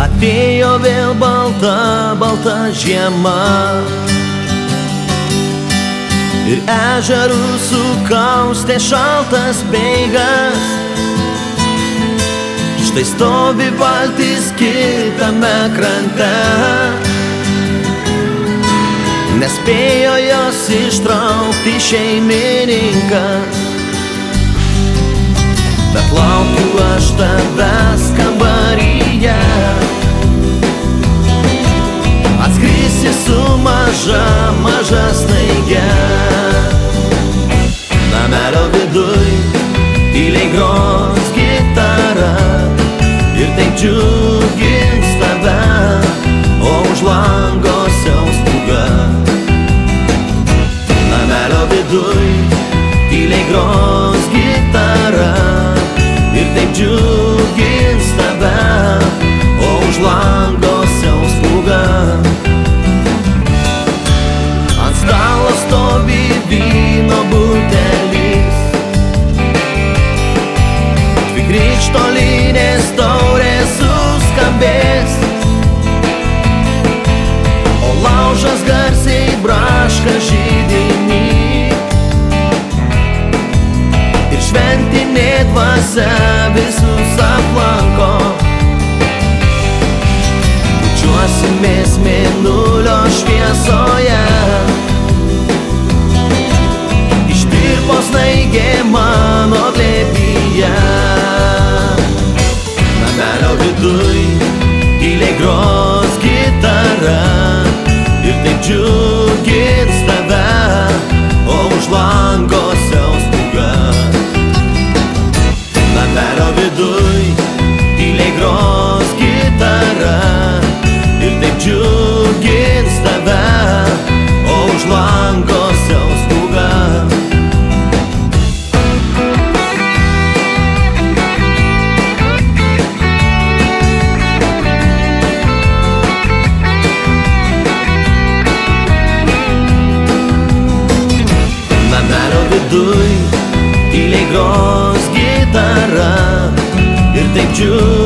Atėjo vėl balta, balta žiema ir ežerų sukaustė šaltas bėgas. Štai stovi valtis kitame krante, nespėjo jos ištraukti šeimininkas. Bet laukiu aš tavęs kambaryje, atskrisi su maža, maža snaige. Namelio viduj tyliai gros gitara ir taip džiugins tave, o už lango siaus pūga. Namelio viduj tyliai gros gitara ir taip džiugins tave, o už lango siaus pūga. Ant stalo stovi vyno butelis, dvi krikštolinės taurės suskambės, o laužas garsiai braška židinį ir šventinė dvasia visus aplanko. Bučiuosimės mėnulio šviesoje, ištirpo snaigė mano glėbyje. Namelio viduj tyliai gros gitara ir taip džiugins tave, o už lango siaus pūga. Namelio viduj tyliai gros gitara ir taip džiugins tave, o už lango siaus pūga. Namelio viduj tyliai gros gitara ir taip džiugins